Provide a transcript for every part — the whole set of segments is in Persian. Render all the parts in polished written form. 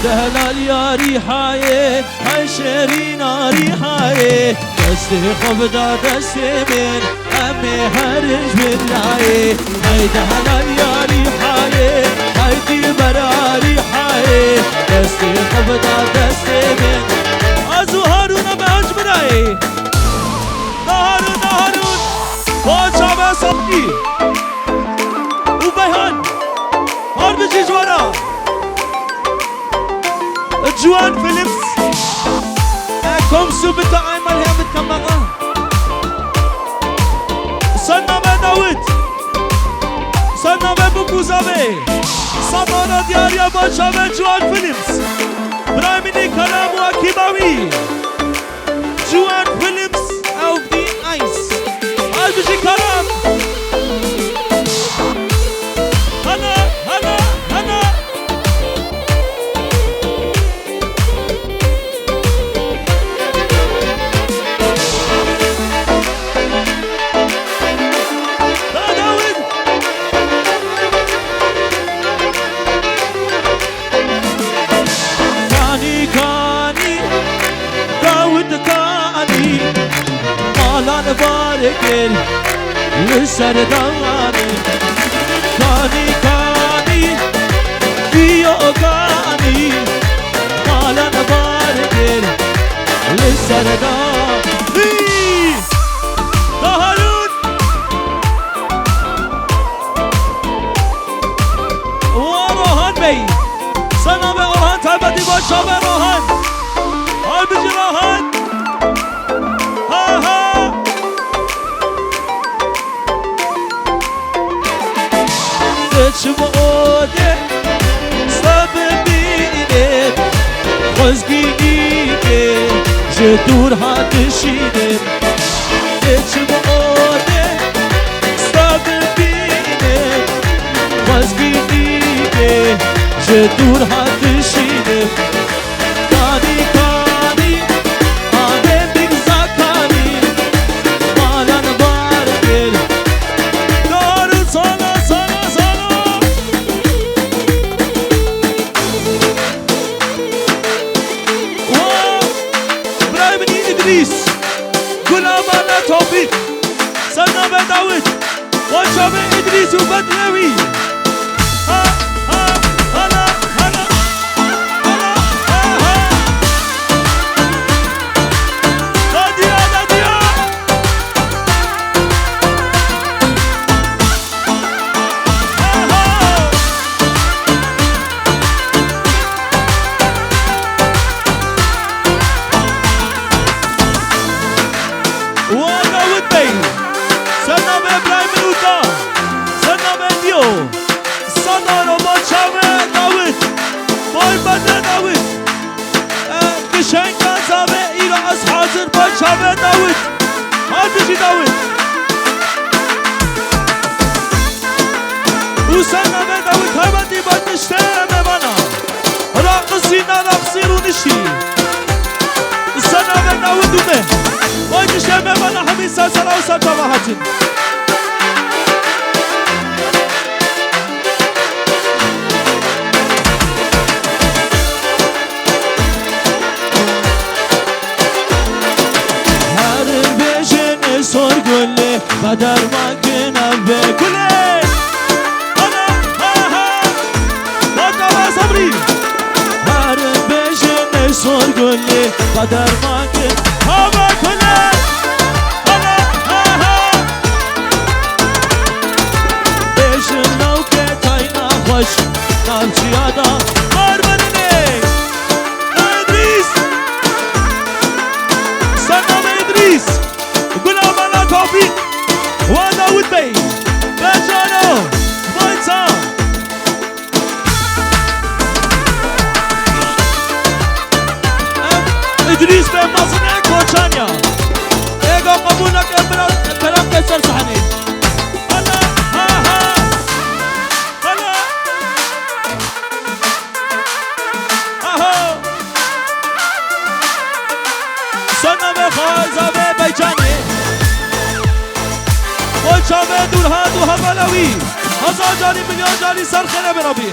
دهلال یا ریحای حشری ناریحای دست خوب دا دست من همه هرج بالله ای دهلال یا ریحای حیدی برا ریحای دست خوب دا دست من ازو هارون به حج برای هارون باچا به صبحی او بیهان هار بجی جوانا جوان فيليبس كومسو بتاعي مالها متكمغة صنع ما داود صنع ما بوكوزابي صبانا ديار يا باشا جوان فيليبس برايميني كلام وكيباوي جوان فيليبس او دي ايس هل بجي كلام باركل للسرداني كاني فيو كاني مالا باركل للسرداني هارون وروهان بي سنة بأورهان تابتي باشا بروهان هاي بجي روهان شموده سببینه خزگینیه جدور هاتشینه شموده سببینه خزگینیه جدور هاتشینه کانی آدم بگزا کانی مالان بارگل دارو سالا غلامانا توفيق سنة بداود وشاب إدريس وبدروي حاضر باشه داود هر بجی داود وسنا داود هبدي بنشته مبانا راقصي نرقصي رونشي سنا داود ومه بنشته مبانا هميسا سلا وسطا واحد sorgulle kader makine ve güle ana ha bata sabri her beşine sorgulle kader makine hava güle ana ha beşin nauke tayna hoş navçiyada var benine İdris sana İdris توفيق وداود بي بجانو بايتا إدريس بن مصنع كوشانيا إيقا قبولك كلام كسر صحني هلا ها هلا اهو سنة بخازة بيجاني وشامه دورها دوها ملوی 1000 جاری میلیون جاری سر خیره برابی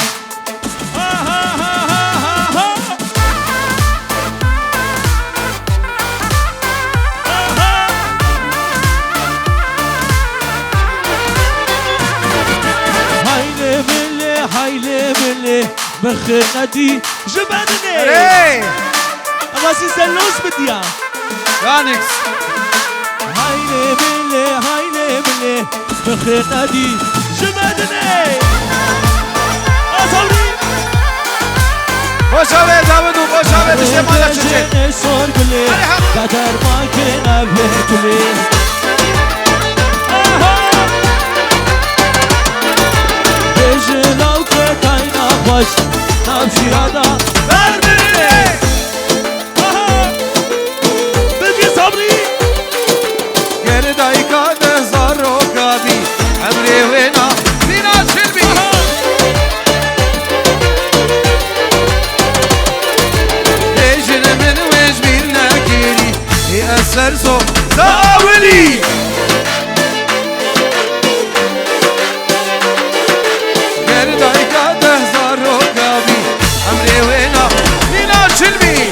ها ها ها ها ها بخير ندي جبنني أما سيسلوس بديا يانكس هايلي ملي بخير ندي جبنني أصوري باشا داود وباشا بشي مالا تشجي صور بلي بدر ما كنا بهتلي بجلو كتاينا خوش نمشي هذا بربري بجي صبري گردای کاد زارو کابی امری وینا دینا شلبی دیجن من ویش بیر نگیری ای اثر سو داولی گردای کاد زارو کابی امری وینا دینا شلبی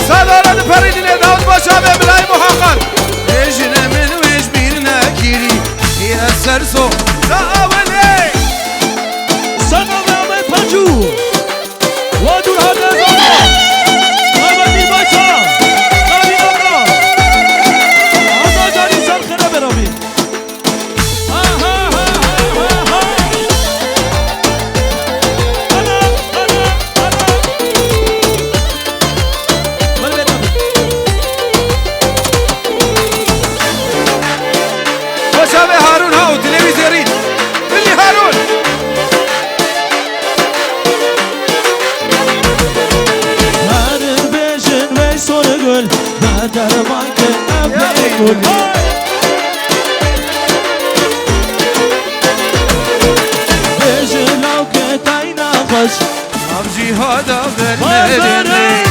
سادارد پریدینه داود باشا به بلای محقق دیجن من ویش بیر نگیری ای اثر سو داولی سنة بعمل فجو وادور هذا زمان أبدي باشا نبي أبرا هذا جاري سرخنا برامي باشا به هارون هاو تلویزیونی بلی هارون هر بيجن ويسور قول ما دربانك أبني قول بيجن لو كتاينا خوش نبجی هادا برمدنی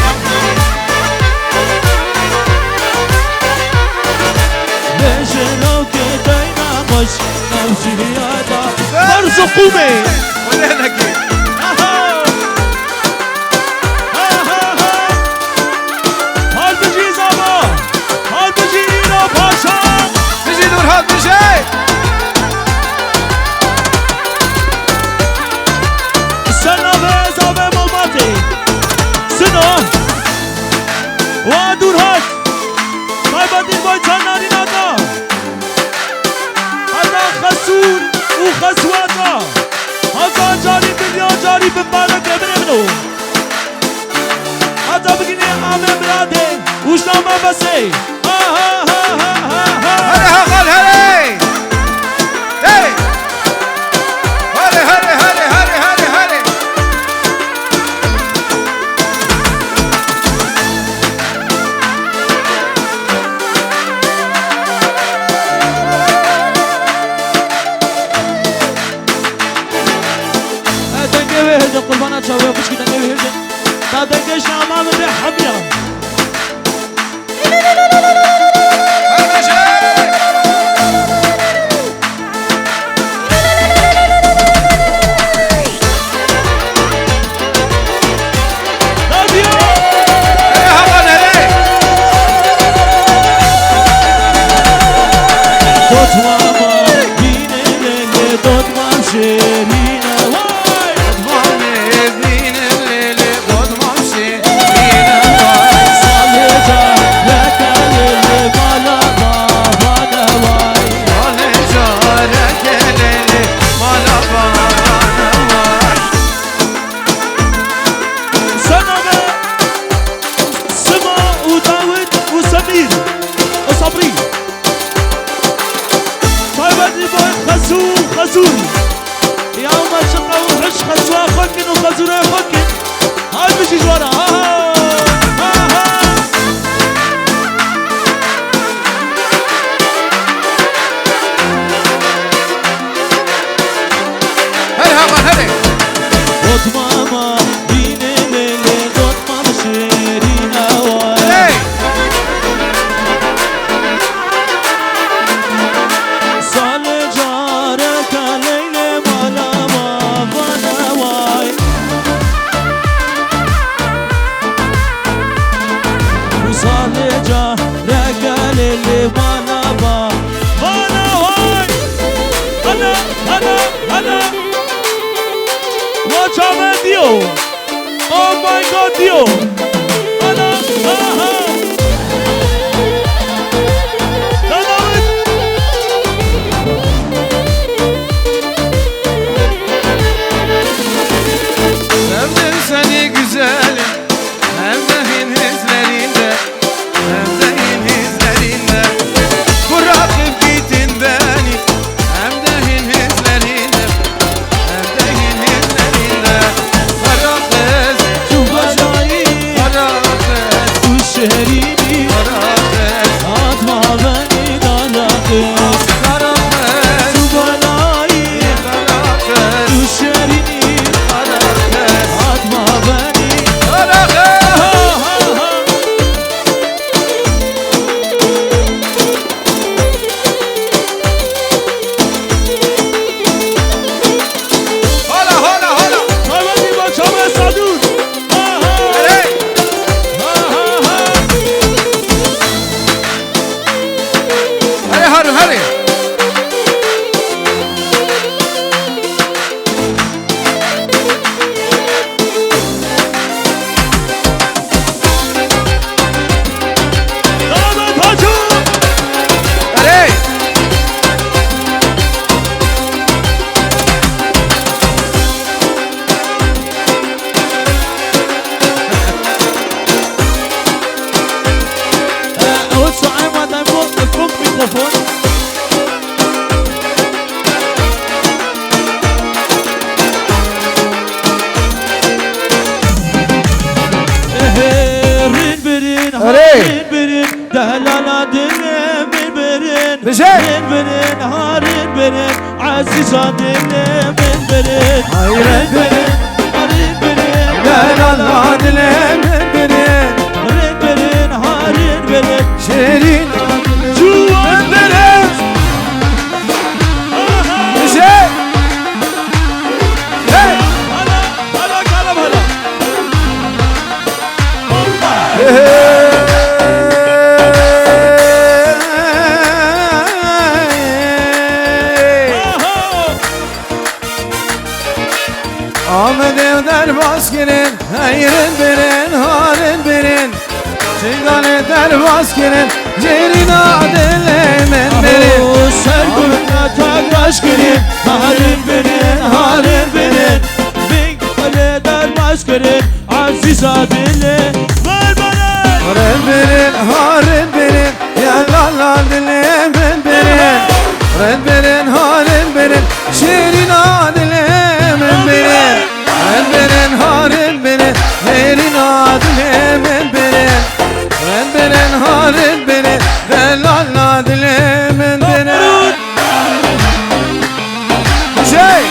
بيجن لو كتاينا خوش نمشي هذا فرز قومي ولنکی هل بجي زابا هل بجي إينا باشا بجی دور هات بجی سنة بزابا ملماتي سنة وادور هات طيبتين باي تناني نادا هذا خسور وخسواتا هذا جاري مليون جاري بمبالك ابنه هذا بقيني عامل برادي وش نعمل بسي هلی هقل هلی هی هلی هلی هلی هلی هلی هلی دنگه بهردن قربانت شاوه خوشکی دنگه بهردن تا دنگش نامام به حبیا هل بجی نبیا هلی هقل هلی دوت ماما بینه لنگه دوت مام شیرینه وای مامي بين الليل بود ممشي بين الوعي ساله جا لکل اللي بالا بابانا وای ولا جارك الليل ما لبانا واي سنة سما وداود وسمير وصبري طيبتي باي خزوري يوم الشقة وحش خزوها خكن وخزورها خكن هاي بشي جوانا هل هقل هلي دوت ماما بيني ليلي دوت ماما شيرين هواي هلي سال جارك ليلي مالا بابانا واي وصال جارك ليلي مالا بابانا واي أنا Dio. Oh my God, Dio. Ana, aha. Sevdim seni güzelim, hem de hinizlerinde, hem de hinizlerinde. Bırakıp gittin beni, hem de hinizlerinde, hem de hinizlerinde. Kara kız, Çok acayip. kara kız, Bu şehrini kara kız, atma beni dara kız. kara kız, Çok acayip. kara kız, Bu şehrini kara kız, atma beni. kara kız. Ha ha ha. Hola, hola, hola. Hayvani başa sadur. Ha ha. Hey. Ha ha ha. Hadi Harun, hadi. Damat Hacı. Hadi. اول ساعه اومدم فوق میکروفون. رین برین هارین برین دلالا دلم برین بشه. رین برین هارین برین عزیزا دلم برین Hayret برین هارین برین Gel Allah dilemin beni, رین برین هارین برین şirin جوان benim. Bir şey. Hey. هلا هلا كلام هلا Ahmet Evder Baskinin, hayrin birin, harin birin. Çıkan eder Baskinin, cerin adelemin benim. سرگونه تاگاش کرین هارین برین هارین برین بینگ کله در باز کرین عزیزا دله بربرن Harin birin, harin birin, yalala dilemin birin. Harin birin, harin birin, şirin adelemin birin. Harin birin, harin birin, şirin adelemin birin. Harin birin, harin birin, yalala dilemin birin. Şey!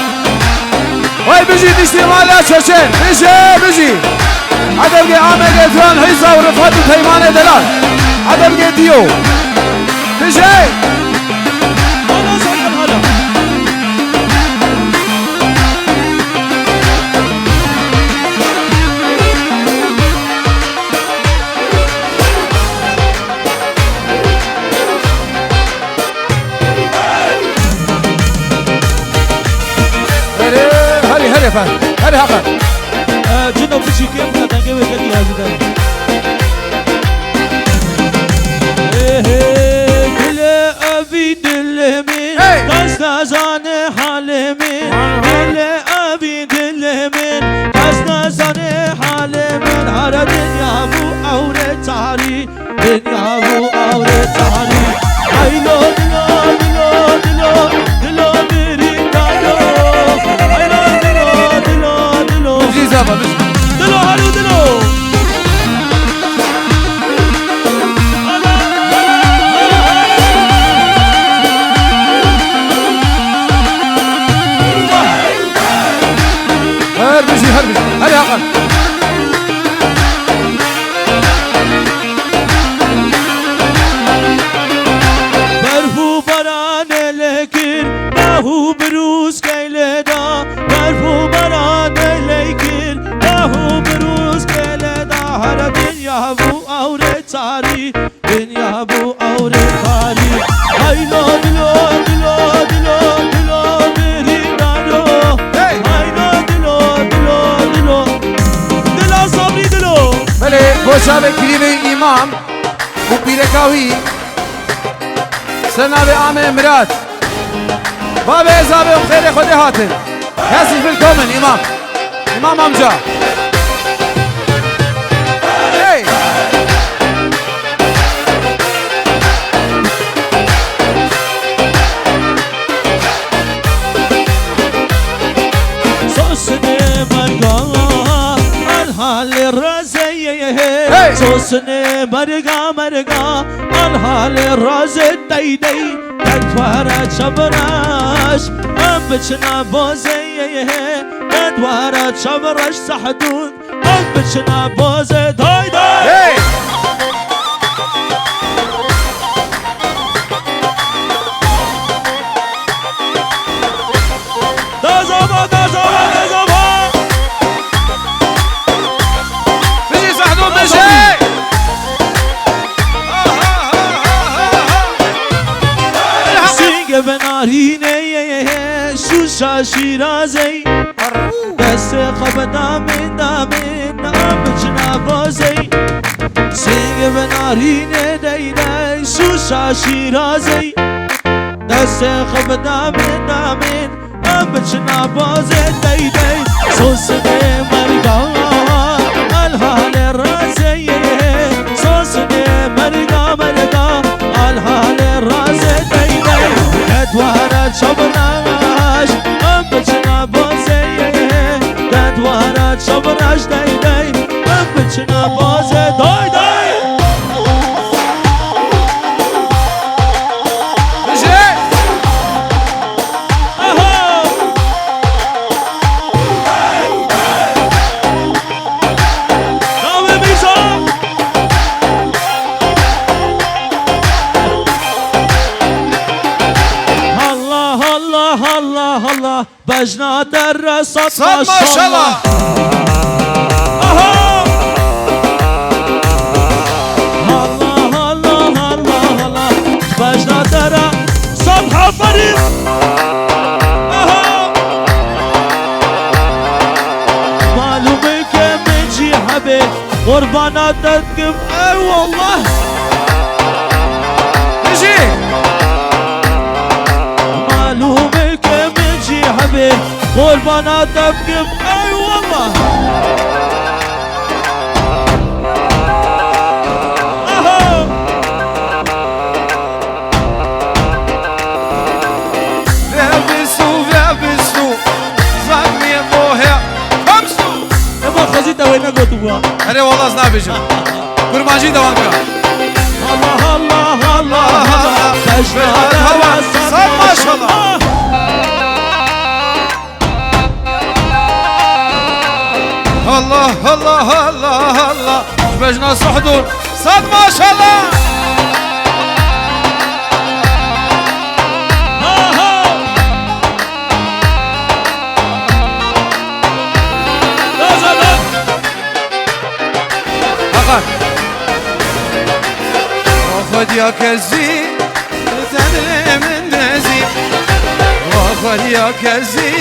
Vay büji diştim hala çeçen, büji! عدم که آمه گتران حیثا و رفات و پیمان دلال عدم که دیو بشه هلا سلام هلا هری فن هری حقا جنو بچی که بودن که بگی هزیدن دل اوی دل من دست نزن حال من دل اوی دل من دست نزن حال من هر دنیا و عور تاری دنیا و عور تاری ایلو دلو دلو دلو دلو بری دلو ایلو دلو دلو دلو بجی زبا بجی دلو هلو دلو حساب كريمي إمام وبيركاوي سرنا بعام إمرات بابا إزابي وخير خدي هاتن هاسي في الكومن إمام أمجا hey. صوصني مرقا الحال الرزي صوصني مرقا الحال الرزي دي تدوارت شبرش ام بچنا بازي تدوارت شبرش سحدون ام بچنا بازي داي دازابا بيجي سحدون بيجي بنارینه شوشا شیرازی دست خواب دامن بچنا بازی سنگ بنارینه دیده شوشا شیرازی دست خواب دامن بچنا بازی دیده سوسنه مرگا الحال رازی سوسنه مرگا الحال رازی دیده تدوارت شبرش ام بچنا بازی تدوارت شبرش دی ام بچنا بازی دی بيجي نام میزا الله بجنا در صد ما شاء الله الله بجنا در صد حفرين معلومه که من جي حبي قربانات تدقم اي والله بيجي معلومه که من جي حبي قربانات تدقم اي والله وين قطوة أنا والله سنابيجا برماجي دوام كا الله الله الله بجنا الهوى صار ما شاء الله الله الله الله الله بجنا صحدون صار ما شاء الله واخد يا كزي تدلي من دزي واخد يا كزي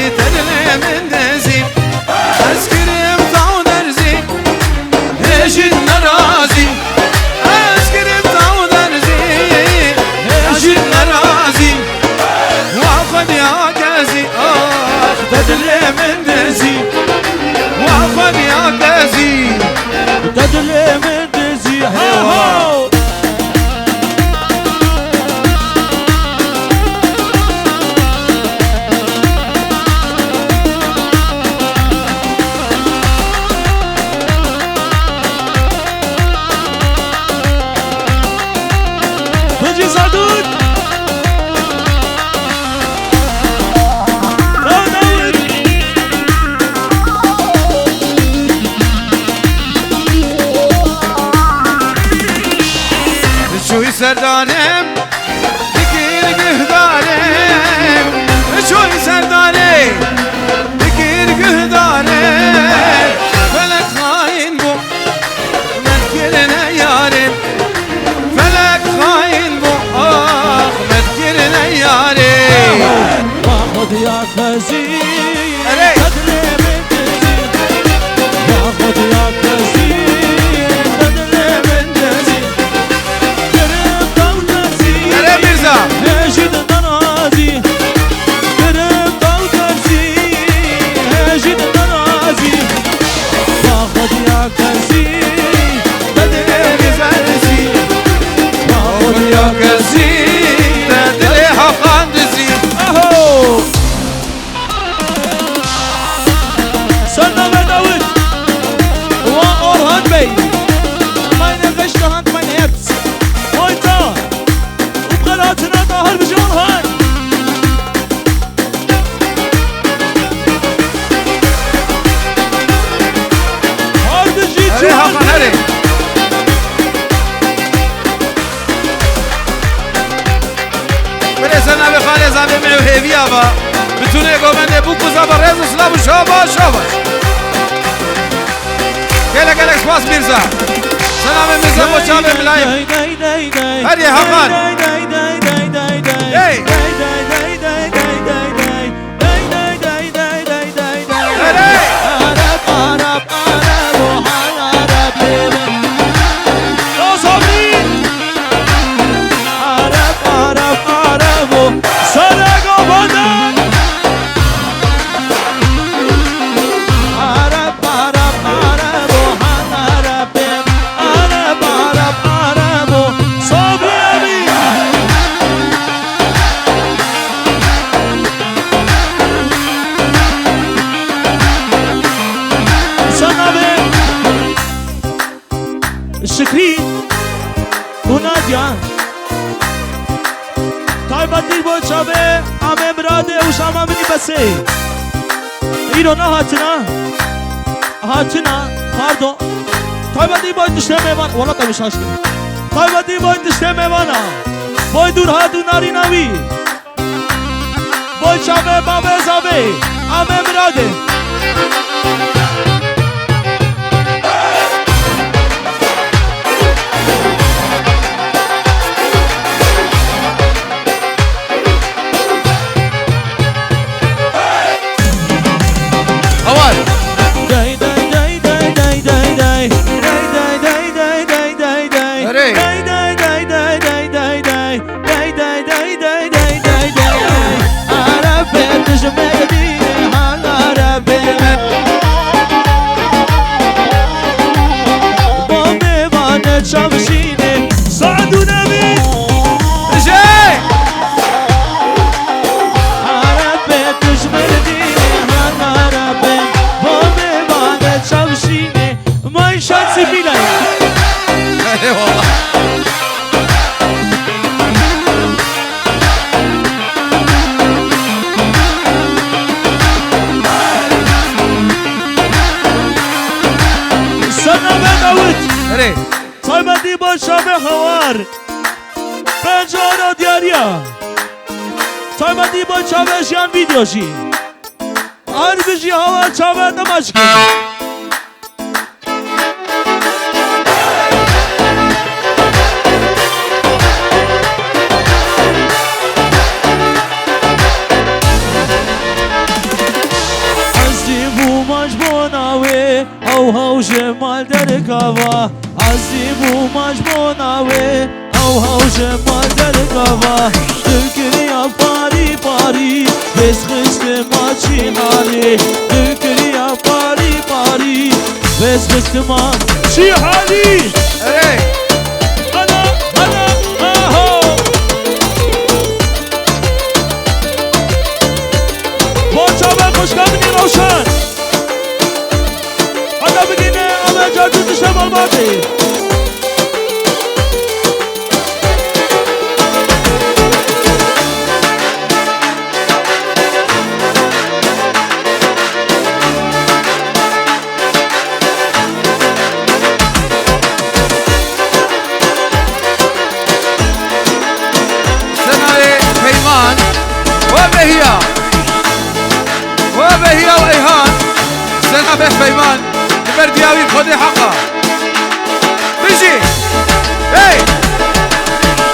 تدلي من دزي اسكريم تاو درزي هيجي نرازي اسكريم تاو درزي هيجي نرازي واخد يا كزي تدلي من دزي واخد يا كزي تدلي من دزي هاو بجي صدود شوي سردانم بكير قهدانم شوي سردانم بكير قهدانم فلك خاين بو مذكرنا يارم فلك خاين بو مذكرنا يارم واخد يا خزي تدري من دزي واخد يا خزي دنیا کسی دل حقان دزی اهو سلام داود و اورهان بی meine rechte Hand mein Herz heute وبقناتنا ظاهر بجورهان هار بجيت هري حقان هري سنة بخالي زابي معو هيفي أبا بتوني قومن بوكو زابا ريز وسلام شابا شابا كيلك كيلك سواس ميرزا سلام ميرزا وشابي ملايم هري حقان هي شكري وناديا طيبة دي بوشابه عمي براده وشاما بني بسي ایرونا هاتنا پاردو طيبة دي باید دشته میوان والا تمشاش کنی طيبة دي باید دشته میوانا باید دور ها دو ناری نوی باید شابه بابه زابه عمي براده طيبة دي بشابه خوار بنجارة دياريا طيبة دي بشابه جيان فيديوشي هر بجي هوا شابه نماشكي عزيبو مجبوناوي هو جمال دركاوا عزيبو مجبوناوي هو جمال دركاوا دكريا باري باري بس خست ما چي حالي دكريا باري باري بس خست ما چي حالي انا اهو بوچا به خوشگامنی روشن انا بگینه اما جادو دشته بالباتی وبهي وإيهان سنة به فيمان بردياوي خدي حقا بيجي هي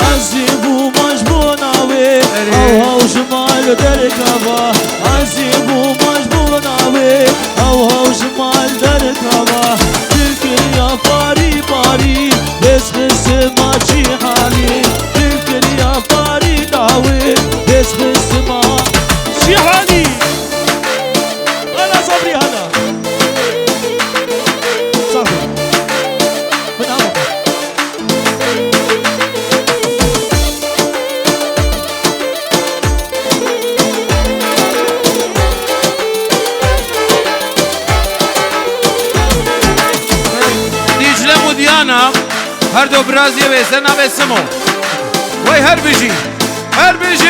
عزيبو مجبوناوي هو جمال دركبا عزيبو مجبوناوي هو جمال دركبا تلك يا باري باري بس خس ما شي حالي تلك يا باري داوي بس خس ما شي حالي صبري هلا صبري من أمك هر دو برازیه به نام سمو وای هر بجی هر بجی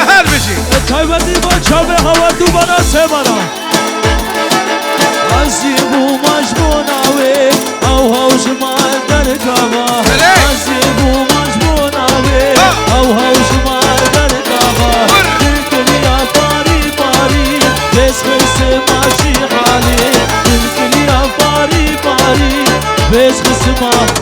هر بجی تایبتی با چاوه هوا تو بنا سه بنا عزیبو مجبوناوه او هوش مال در کابا عزیبو مجبوناوه او هوش مال در کابا دلکنیا پاری پاری بس خس ماشی حالی دلکنیا پاری پاری بس خس ماشی